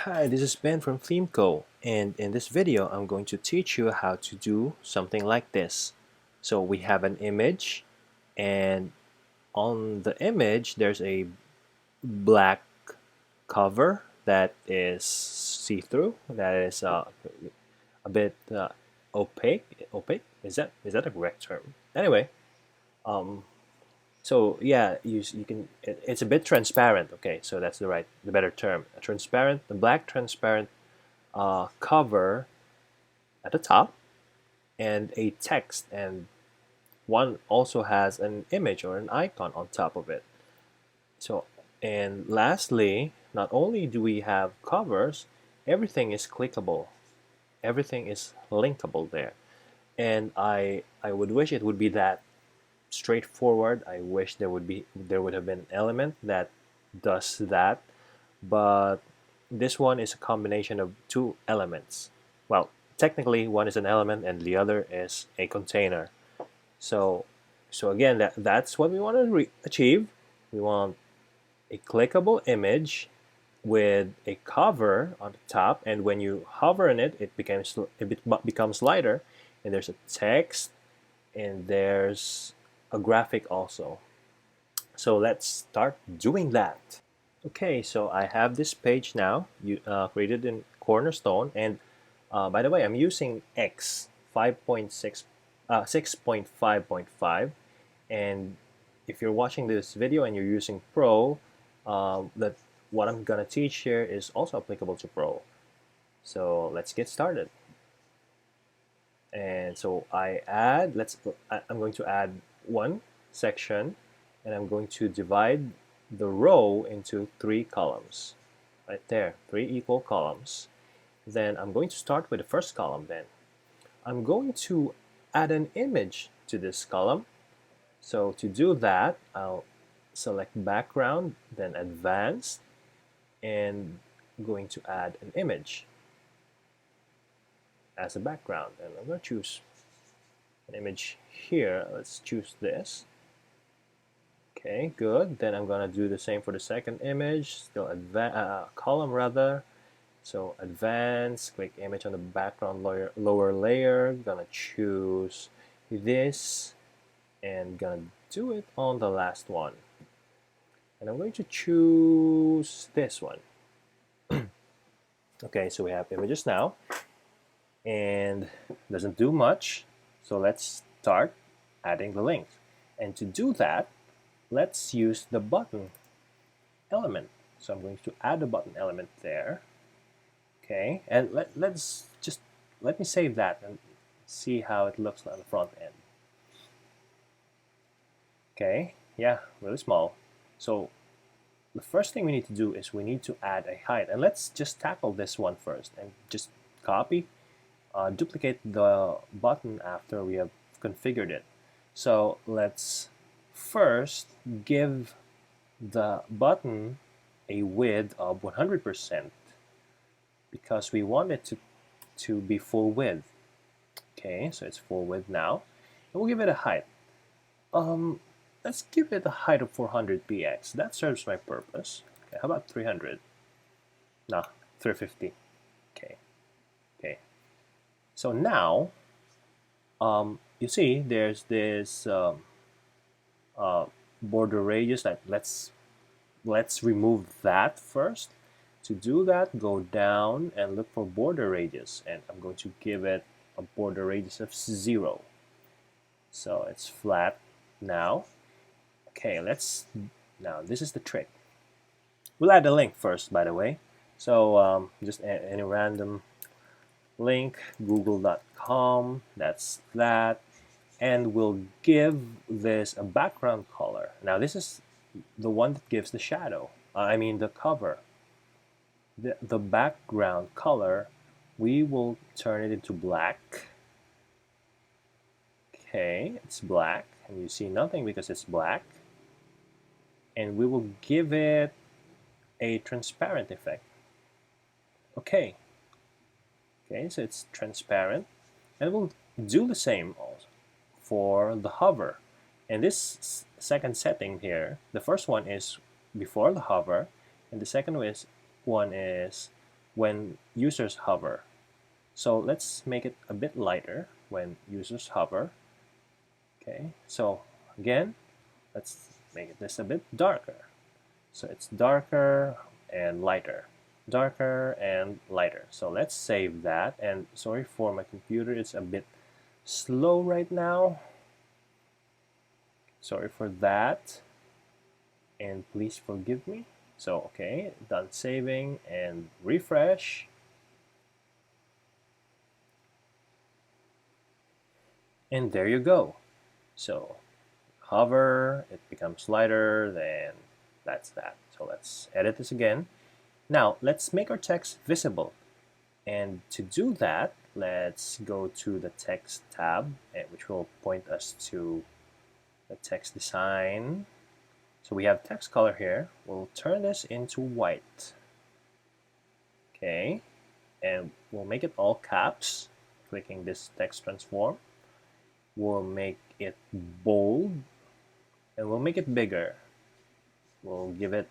Hi, this is Ben from ThemeCo, and in this video I'm going to teach you how to do something like this. So we have an image, and on the image there's a black cover that is see-through, that is a bit opaque. Opaque? Is that a correct term? Anyway, um, so yeah, you can. It's a bit transparent. Okay, so that's the better term. A transparent, the black transparent cover at the top and a text, and one also has an image or an icon on top of it. So, and lastly, not only do we have covers, everything is clickable, everything is linkable there. And I would wish it would be that straightforward. I wish there would have been an element that does that, but this one is a combination of two elements. Well, technically one is an element and the other is a container. So so again, that's what we want to achieve. We want a clickable image with a cover on the top, and when you hover on it, it becomes lighter, and there's a text and there's a graphic also. So let's start doing that. Okay, so I have this page now, created in Cornerstone, and by the way, I'm using X 5.6, 6.5.5, and if you're watching this video and you're using Pro, that what I'm gonna teach here is also applicable to Pro. So let's get started. And so I'm going to add one section, and I'm going to divide the row into three columns. Right there, three equal columns. Then I'm going to start with the first column then. I'm going to add an image to this column. So to do that, I'll select background, then advanced, and I'm going to add an image as a background. And I'm going to choose an image here. Let's choose this. Okay, good. Then I'm gonna do the same for the second image, still column rather. So advanced, click image on the background lower layer. Gonna choose this and gonna do it on the last one. And I'm going to choose this one. Okay, so we have images now, and doesn't do much. So let's start adding the links. And to do that, let's use the button element. So I'm going to add the button element there. Okay, and let me save that and see how it looks on the front end. Okay, yeah, really small. So the first thing we need to do is we need to add a height, and let's just tackle this one first and just copy, duplicate the button after we have configured it. So let's first give the button a width of 100% because we want it to be full width. Okay, so it's full width now. And we'll give it a height. Let's give it a height of 400 px. That serves my purpose. Okay, how about 300? No, 350. Okay, okay. So now, you see, there's this border radius. That let's remove that first. To do that, go down and look for border radius, and I'm going to give it a border radius of 0. So it's flat now. Okay, now this is the trick. We'll add a link first, by the way. So just any random link, google.com, that's that. And we'll give this a background color. Now this is the one that gives the shadow, I mean the cover. The background color, we will turn it into black. Okay, it's black, and you see nothing because it's black. And we will give it a transparent effect. Okay, so it's transparent, and we'll do the same also for the hover. And this second setting here, the first one is before the hover, and the second one is when users hover. So let's make it a bit lighter when users hover. Okay, so again, let's make this a bit darker. So it's darker and lighter, darker and lighter. So let's save that. And sorry for my computer, it's a bit slow right now. Sorry for that. And please forgive me. So, okay, done saving and refresh. And there you go. So hover, it becomes lighter, then that's that. So let's edit this again. Now let's make our text visible. And to do that, let's go to the text tab, which will point us to the text design. So we have text color here. We'll turn this into white. Okay, and we'll make it all caps, clicking this text transform. We'll make it bold, and we'll make it bigger. We'll give it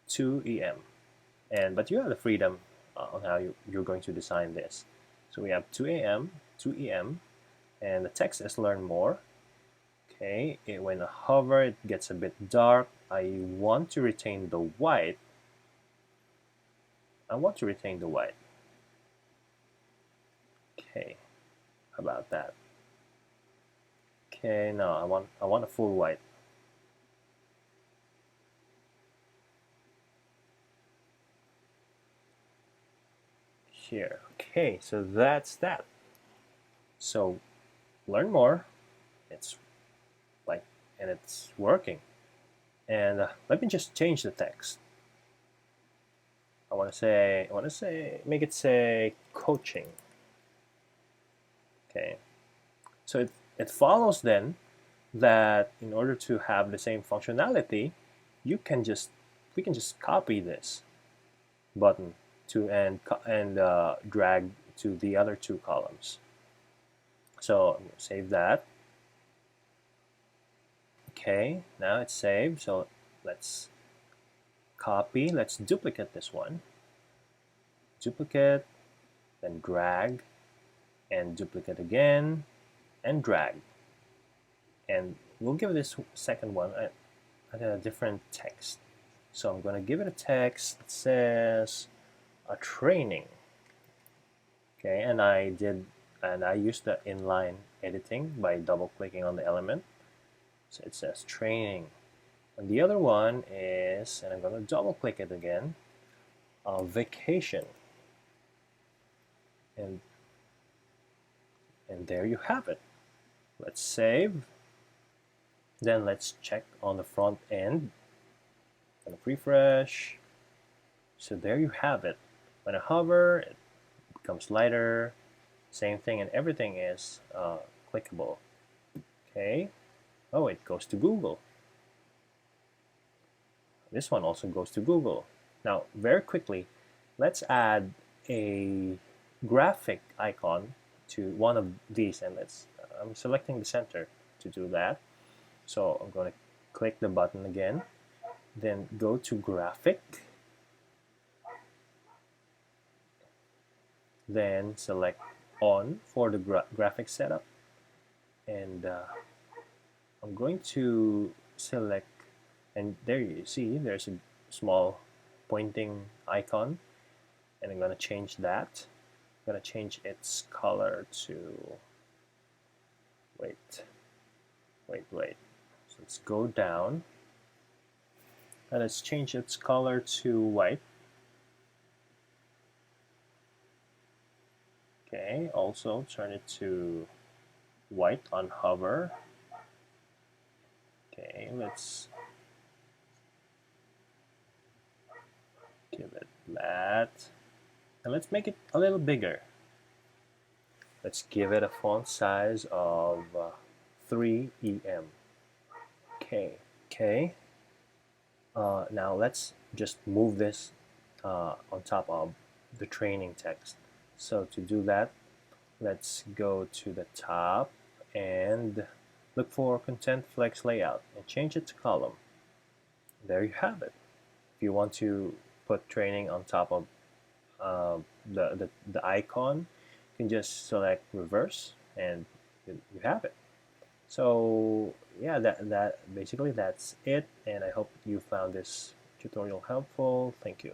2 em, but you have the freedom on how you're going to design this. So we have 2 em, and the text is learn more. Okay, when I hover, it gets a bit dark. I want to retain the white. Okay, how about that? Okay, no, I want a full white. Here. Okay, so that's that. So learn more. It's like, and it's working. And let me just change the text. I want to say, make it say coaching. Okay. So it follows then that in order to have the same functionality, we can just copy this button to and drag to the other two columns. So I'm going to save that. Okay, now it's saved. So let's copy. Let's duplicate this one. Duplicate, then drag, and duplicate again, and drag. And we'll give this second one a different text. So I'm going to give it a text that says a training. Okay, and I used the inline editing by double clicking on the element. So it says training. And the other one is, and I'm going to double click it again, vacation. And there you have it. Let's save. Then let's check on the front end. Gonna refresh. So there you have it. When I hover, it becomes lighter. Same thing, and everything is clickable. Okay. Oh, it goes to Google. This one also goes to Google. Now, very quickly, let's add a graphic icon to one of these, and I'm selecting the center to do that. So I'm going to click the button again, then go to graphic, then select on for the graphic setup, and I'm going to select, and there you see there's a small pointing icon, and I'm going to change that. I'm going to change its color to, wait. So let's go down, and let's change its color to white. Okay, also turn it to white on hover. Okay, let's give it that, and let's make it a little bigger. Let's give it a font size of 3 em. Okay. Now let's just move this on top of the training text. So to do that, let's go to the top and look for Content Flex Layout and change it to column. There you have it. If you want to put training on top of the icon, you can just select reverse and you have it. So yeah, that basically that's it, and I hope you found this tutorial helpful. Thank you.